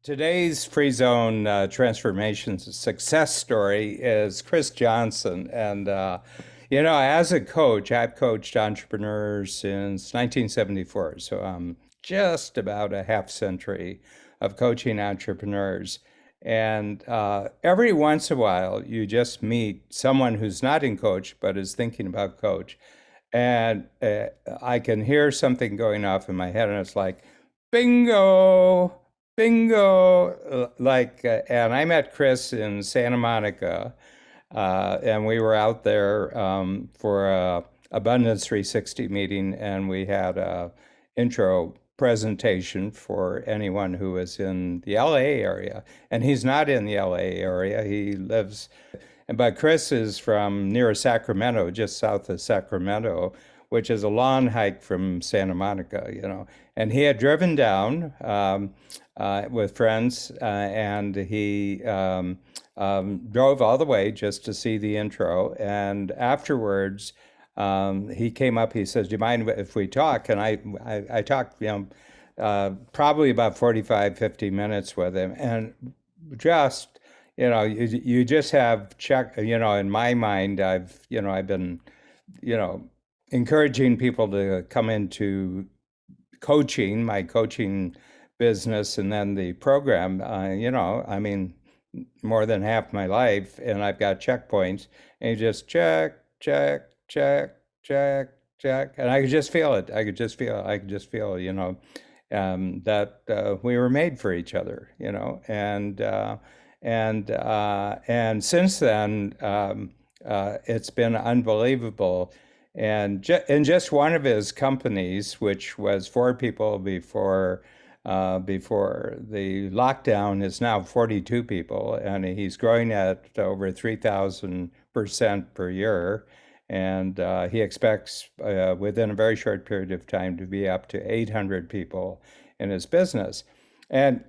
Today's Free Zone Transformation success story is Chris Johnson. As a coach, I've coached entrepreneurs since 1974. So I'm just about a half century of coaching entrepreneurs. And every once in a while, you just meet someone who's not in coach, but is thinking about coach. And I can hear something going off in my head, and it's like, bingo, bingo. And I met Chris in Santa Monica, and we were out there for a Abundance 360 meeting, and we had a intro presentation for anyone who was in the LA area. And he's not in the LA area. He lives but Chris is from near Sacramento, just south of Sacramento, which is a long hike from Santa Monica. And he had driven down with friends, and he drove all the way just to see the intro. And afterwards, he came up. He says, "Do you mind if we talk?" And I talked, probably about 45, 50 minutes with him, and just you just have in my mind, I've been, encouraging people to come into coaching, my coaching business, and then the program, I mean, more than half my life, and I've got checkpoints, and you just check, check, check, check, check, and I could just feel it. I could just feel, that we were made for each other, and since then, it's been unbelievable. And in just one of his companies, which was four people before the lockdown, is now 42 people, and he's growing at over 3,000% per year. And he expects within a very short period of time to be up to 800 people in his business. And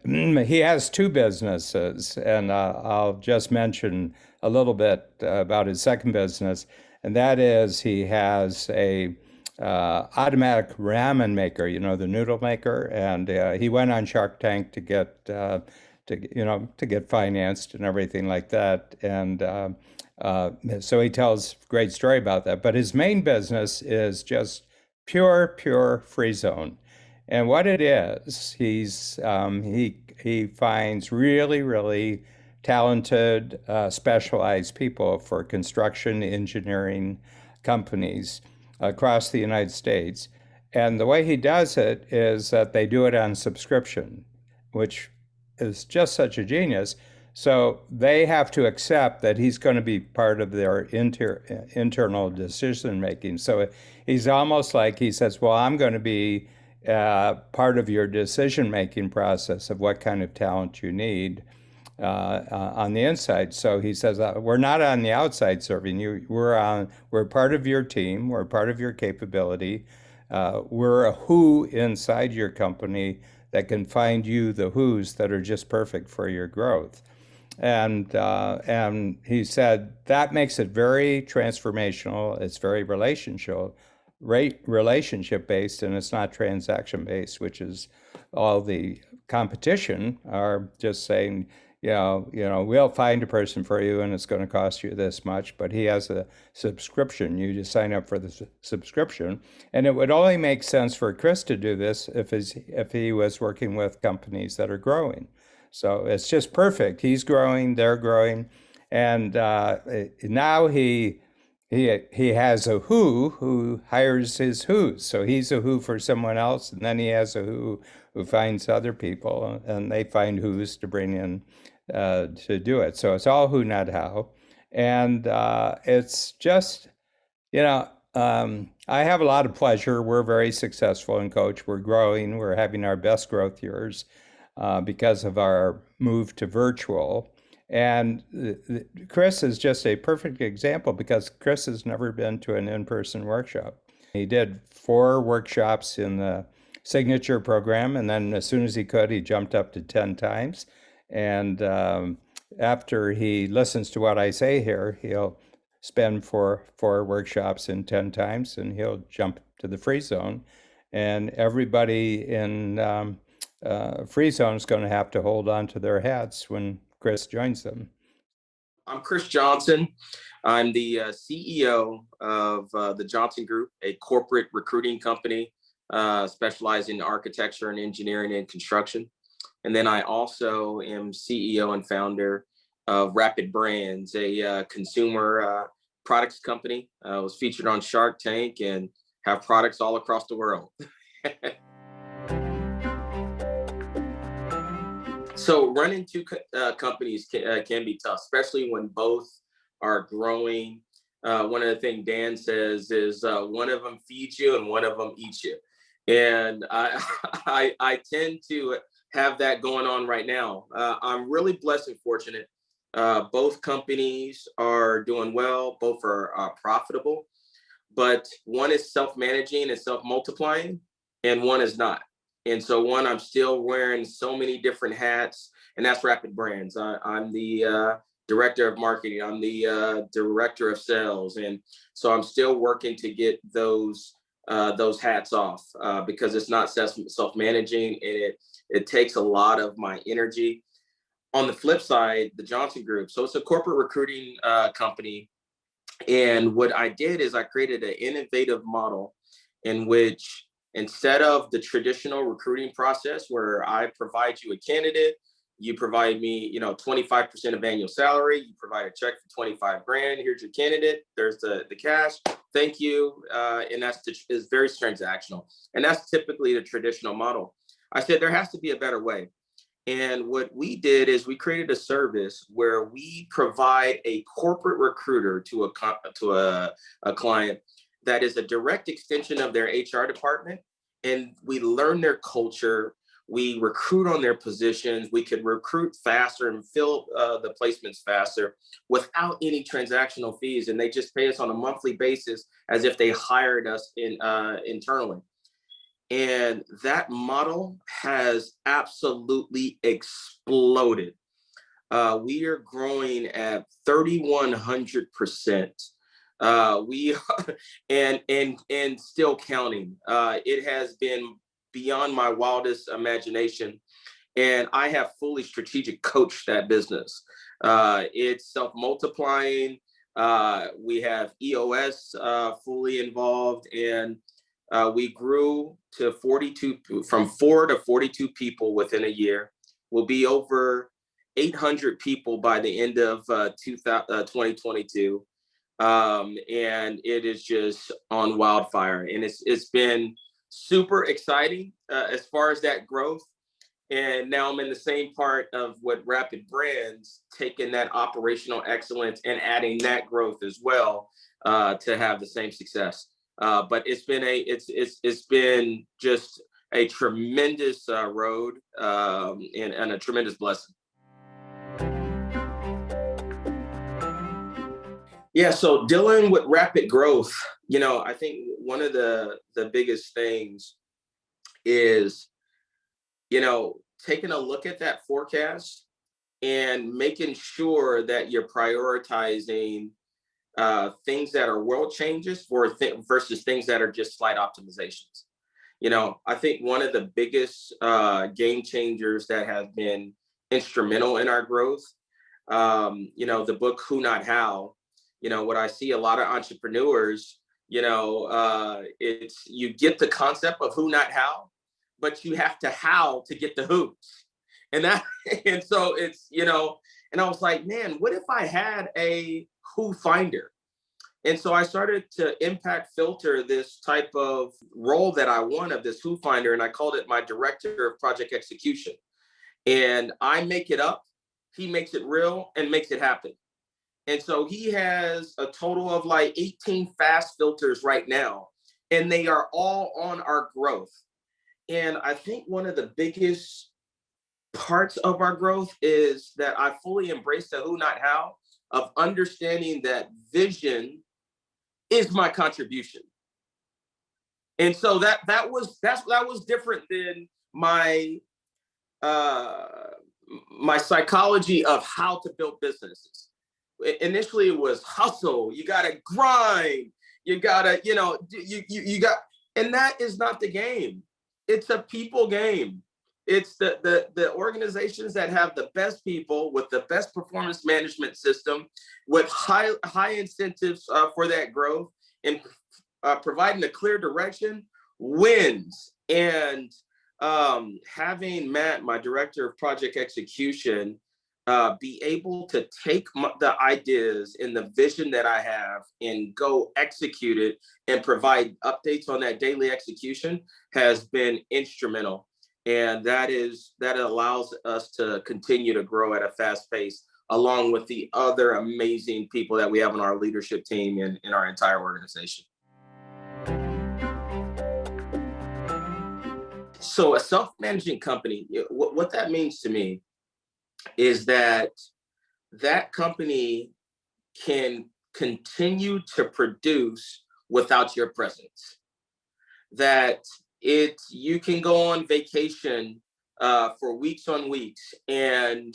he has two businesses, and I'll just mention a little bit about his second business, and that is he has a automatic ramen maker, the noodle maker, and he went on Shark Tank to get to get financed and everything like that, and so he tells a great story about that. But his main business is just pure free zone. And what it is, he finds really talented, specialized people for construction engineering companies across the United States. And the way he does it is that they do it on subscription, which is just such a genius. So they have to accept that he's going to be part of their internal decision making. So he's almost like he says, well, I'm going to be part of your decision-making process of what kind of talent you need on the inside. So he says, we're not on the outside serving you. We're part of your team. We're part of your capability. We're a who inside your company that can find you the who's that are just perfect for your growth. And he said that makes it very transformational. It's very relationship based, and it's not transaction based, which is all the competition are just saying, we'll find a person for you and it's going to cost you this much. But he has a subscription. You just sign up for the subscription. And it would only make sense for Chris to do this if he was working with companies that are growing. So it's just perfect. He's growing, they're growing. And now he has a who hires his who's. So he's a who for someone else, and then he has a who finds other people, and they find who's to bring in to do it. So it's all who, not how. And it's just, I have a lot of pleasure. We're very successful in Coach. We're growing. We're having our best growth years because of our move to virtual. And Chris is just a perfect example because Chris has never been to an in-person workshop. He did 4 workshops in the signature program, and then as soon as he could, he jumped up to 10 times. And after he listens to what I say here, he'll spend four workshops in 10 times, and he'll jump to the free zone. And everybody in Free Zone's going to have to hold on to their hats when Chris joins them. I'm Chris Johnson. I'm the CEO of the Johnson Group, a corporate recruiting company specializing in architecture and engineering and construction. And then I also am CEO and founder of Rapid Brands, a consumer products company. Was featured on Shark Tank and have products all across the world. So running two companies can be tough, especially when both are growing. One of the things Dan says is one of them feeds you and one of them eats you. And I tend to have that going on right now. I'm really blessed and fortunate. Both companies are doing well, both are profitable, but one is self-managing and self-multiplying, and one is not. And so one, I'm still wearing so many different hats, and that's Rapid Brands. I'm the director of marketing. I'm the director of sales. And so I'm still working to get those hats off because it's not self-managing, and it takes a lot of my energy. On the flip side, the Johnson Group. So it's a corporate recruiting company. And what I did is I created an innovative model in which, instead of the traditional recruiting process where I provide you a candidate, you provide me, 25% of annual salary, you provide a check for 25 grand, here's your candidate, there's the cash, thank you. And is very transactional. And that's typically the traditional model. I said, there has to be a better way. And what we did is we created a service where we provide a corporate recruiter to a client that is a direct extension of their HR department. And we learn their culture. We recruit on their positions. We could recruit faster and fill the placements faster without any transactional fees. And they just pay us on a monthly basis as if they hired us internally. And that model has absolutely exploded. We are growing at 3,100%. We and still counting. It has been beyond my wildest imagination, and I have fully strategic coached that business. It's self-multiplying. We have EOS fully involved, and we grew to 42, from 4 to 42 people within a year. We'll be over 800 people by the end of 2022. And it is just on wildfire. And it's been super exciting as far as that growth. And now I'm in the same part of what Rapid Brands, taking that operational excellence and adding that growth as well to have the same success. But it's been just a tremendous road and a tremendous blessing. Yeah, so dealing with rapid growth, I think one of the biggest things is, taking a look at that forecast and making sure that you're prioritizing things that are world changes versus things that are just slight optimizations. I think one of the biggest game changers that have been instrumental in our growth, the book Who Not How. What I see a lot of entrepreneurs, it's, you get the concept of who not how, but you have to how to get the who. And so it's, and I was like, man, what if I had a who finder? And so I started to impact filter this type of role that I want of this who finder. And I called it my director of project execution. And I make it up, he makes it real and makes it happen. And so he has a total of like 18 fast filters right now, and they are all on our growth. And I think one of the biggest parts of our growth is that I fully embrace the who, not how, of understanding that vision is my contribution. And so that was different than my my psychology of how to build businesses. Initially, it was hustle. You gotta grind. You gotta, you got, and that is not the game. It's a people game. it's the organizations that have the best people with the best performance management system, with high incentives for that growth, and providing a clear direction wins. And having Matt, my director of project execution, be able to take the ideas and the vision that I have and go execute it and provide updates on that daily execution has been instrumental. And that allows us to continue to grow at a fast pace, along with the other amazing people that we have on our leadership team and in our entire organization. So a self-managing company, what that means to me is that that company can continue to produce without your presence. That you can go on vacation for weeks on weeks, and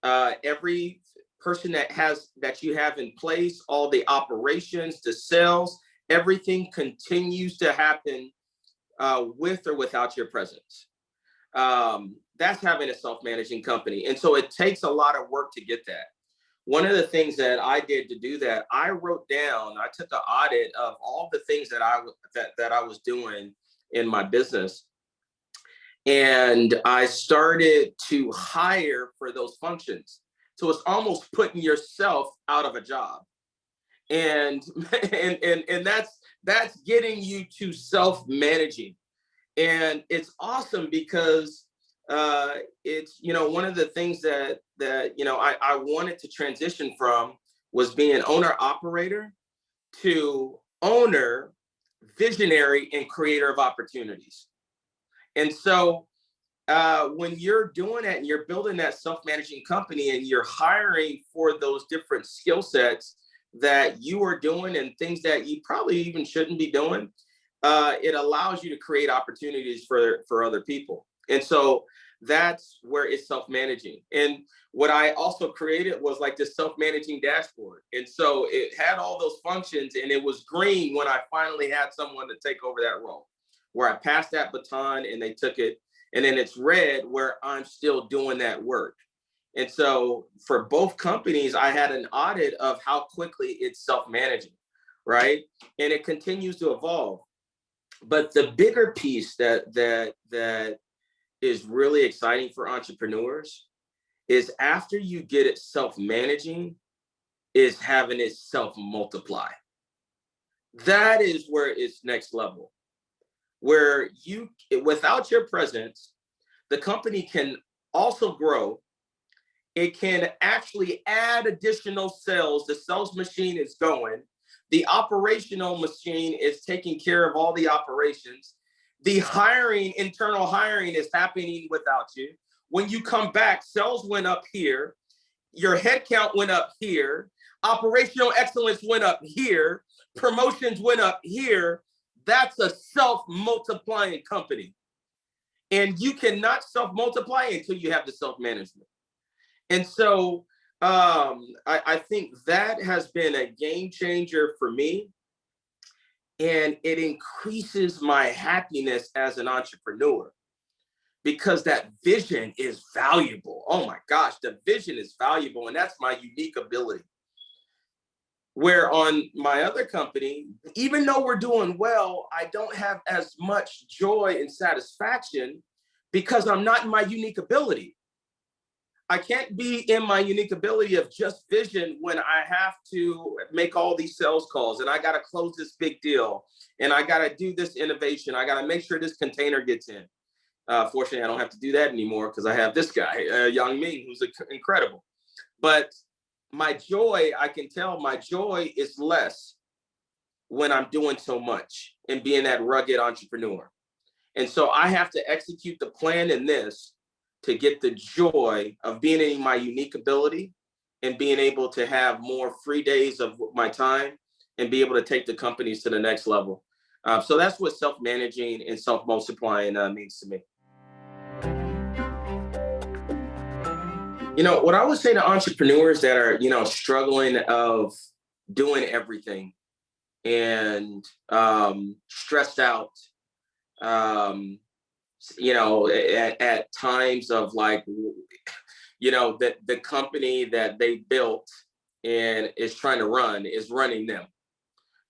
every person that you have in place, all the operations, the sales, everything continues to happen with or without your presence. That's having a self-managing company. And so it takes a lot of work to get that. One of the things that I did to do that, I took an audit of all the things that I was doing in my business. And I started to hire for those functions. So it's almost putting yourself out of a job. And and that's getting you to self-managing. And it's awesome because it's, one of the things that I wanted to transition from was being owner operator to owner, visionary, and creator of opportunities. And so when you're doing that and you're building that self-managing company and you're hiring for those different skill sets that you are doing and things that you probably even shouldn't be doing, it allows you to create opportunities for other people. And so that's where it's self-managing. And what I also created was like this self-managing dashboard. And so it had all those functions, and it was green when I finally had someone to take over that role, where I passed that baton and they took it. And then it's red where I'm still doing that work. And so for both companies, I had an audit of how quickly it's self-managing, right? And it continues to evolve. But the bigger piece that is really exciting for entrepreneurs is after you get it self-managing, is having it self-multiply. That is where it's next level, where without your presence, the company can also grow. It can actually add additional sales. The sales machine is going. The operational machine is taking care of all the operations. The internal hiring is happening without you. When you come back, sales went up here. Your headcount went up here. Operational excellence went up here. Promotions went up here. That's a self-multiplying company. And you cannot self-multiply until you have the self-management. And so I think that has been a game changer for me. And it increases my happiness as an entrepreneur because that vision is valuable. Oh my gosh, the vision is valuable. And that's my unique ability. Where on my other company, even though we're doing well, I don't have as much joy and satisfaction because I'm not in my unique ability. I can't be in my unique ability of just vision when I have to make all these sales calls and I got to close this big deal and I got to do this innovation. I got to make sure this container gets in. Fortunately, I don't have to do that anymore because I have this guy, Yang Ming, who's incredible. But my joy, I can tell my joy is less when I'm doing so much and being that rugged entrepreneur. And so I have to execute the plan in this to get the joy of being in my unique ability and being able to have more free days of my time and be able to take the companies to the next level. So that's what self-managing and self-multiplying means to me. What I would say to entrepreneurs that are, struggling of doing everything and stressed out, at times of like, that the company that they built and is trying to run is running them,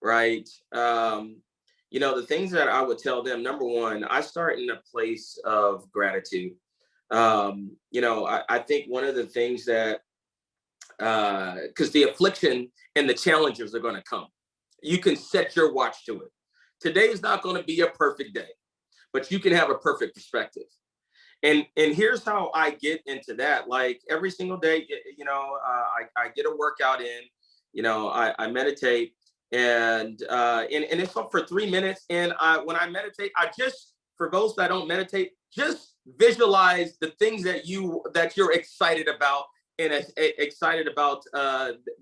right? The things that I would tell them, number one, I start in a place of gratitude. I think one of the things that, because the affliction and the challenges are going to come, you can set your watch to it. Today is not going to be a perfect day, but you can have a perfect perspective. And here's how I get into that. Like every single day, I get a workout in. I meditate, and it's for 3 minutes. And when I meditate, I just, for those that don't meditate, just visualize the things that you're excited about and excited about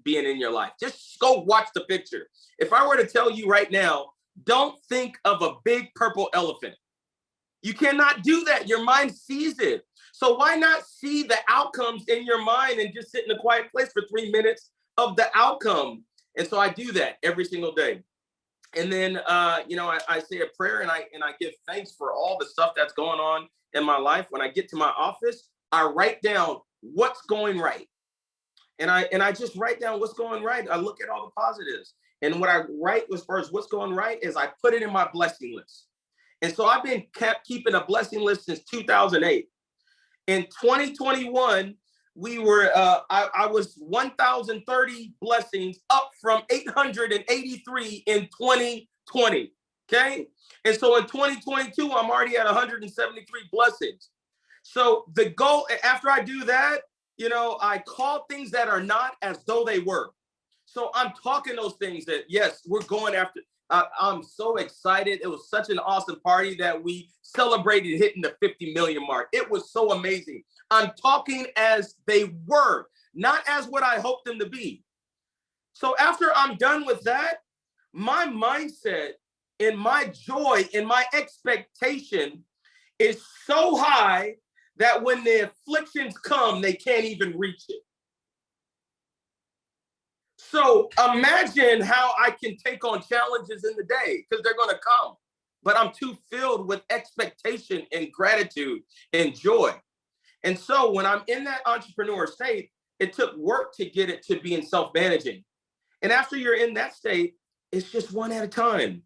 being in your life. Just go watch the picture. If I were to tell you right now, don't think of a big purple elephant. You cannot do that. Your mind sees it. So why not see the outcomes in your mind and just sit in a quiet place for 3 minutes of the outcome? And so I do that every single day. And then, I say a prayer and I give thanks for all the stuff that's going on in my life. When I get to my office, I write down what's going right. And I just write down what's going right. I look at all the positives. And what I write as far as what's going right is I put it in my blessing list. And so I've been keeping a blessing list since 2008. In 2021, I was 1,030 blessings, up from 883 in 2020. Okay. And so in 2022, I'm already at 173 blessings. So the goal, after I do that, I call things that are not as though they were. So I'm talking those things that, yes, we're going after. I'm so excited. It was such an awesome party that we celebrated hitting the 50 million mark. It was so amazing. I'm talking as they were, not as what I hoped them to be. So after I'm done with that, my mindset and my joy and my expectation is so high that when the afflictions come, they can't even reach it. So imagine how I can take on challenges in the day, because they're going to come, but I'm too filled with expectation and gratitude and joy. And so when I'm in that entrepreneur state, it took work to get it to being self-managing. And after you're in that state, it's just one at a time.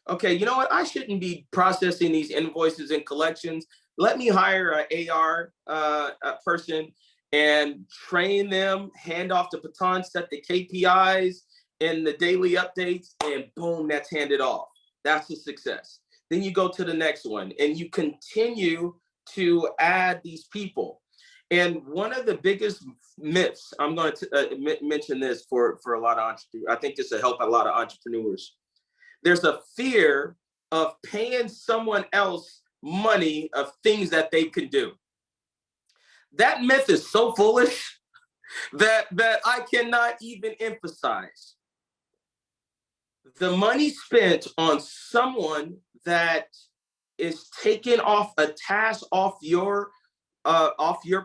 Okay, you know what? I shouldn't be processing these invoices and collections. Let me hire an AR person and train them, hand off the baton, set the KPIs and the daily updates, and boom, that's handed off. That's a success. Then you go to the next one and you continue to add these people. And one of the biggest myths, I'm going to mention this for a lot of entrepreneurs. I think this will help a lot of entrepreneurs. There's a fear of paying someone else money of things that they can do. That myth is so foolish that I cannot even emphasize. The money spent on someone that is taking off a task off your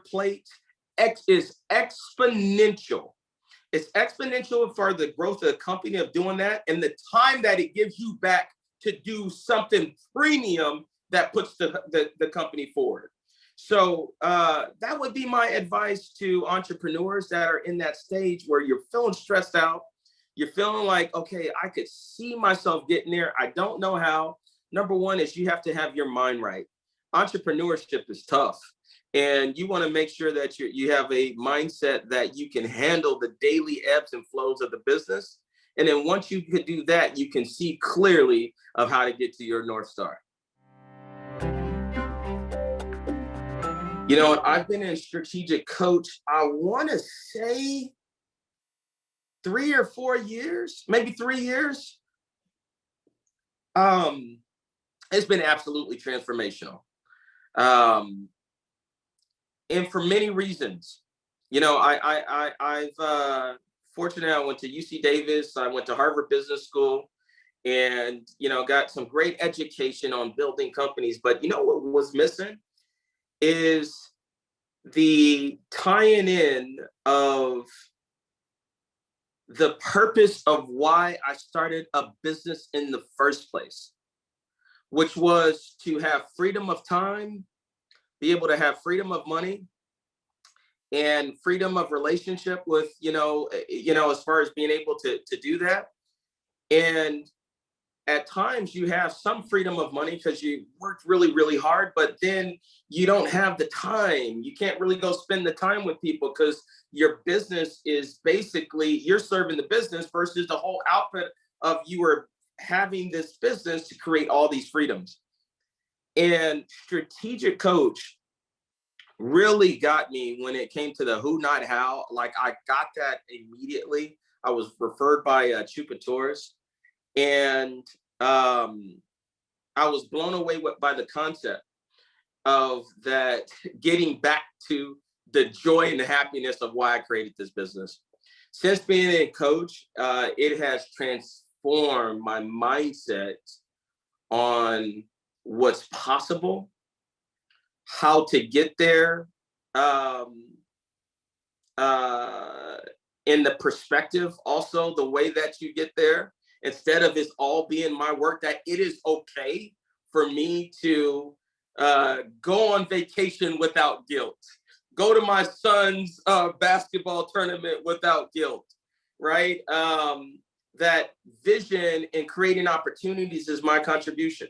plate is exponential. It's exponential for the growth of the company of doing that, and the time that it gives you back to do something premium that puts the company forward. So that would be my advice to entrepreneurs that are in that stage where you're feeling stressed out. You're feeling like, okay, I could see myself getting there. I don't know how. Number one is you have to have your mind right. Entrepreneurship is tough. And you want to make sure that you have a mindset that you can handle the daily ebbs and flows of the business. And then once you could do that, you can see clearly of how to get to your North Star. I've been a strategic coach, I want to say 3 or 4 years, maybe 3 years. It's been absolutely transformational. And for many reasons. I've fortunate, I went to UC Davis, I went to Harvard Business School, and got some great education on building companies. But what was missing is the tying in of the purpose of why I started a business in the first place. which was to have freedom of time, be able to have freedom of money, and freedom of relationship with, as far as being able to do that. And at times you have some freedom of money because you worked really, really hard, but then you don't have the time. You can't really go spend the time with people because your business is basically, you're serving the business versus the whole output of you are having this business to create all these freedoms. And strategic coach really got me when it came to the who, not how. Like, I got that immediately. I was referred by Chupatouras, and I was blown away by the concept of that, getting back to the joy and the happiness of why I created this business. Since being a coach, it has transformed my mindset on what's possible, how to get there, in the perspective, also the way that you get there, instead of it's all being my work, that it is okay for me to go on vacation without guilt, go to my son's basketball tournament without guilt, right? That vision and creating opportunities is my contribution.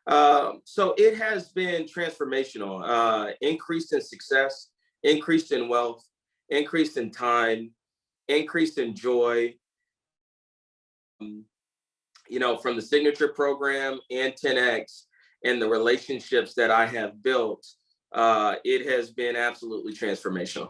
So it has been transformational, increased in success, increased in wealth, increased in time, increased in joy. From the signature program and 10X and the relationships that I have built, it has been absolutely transformational.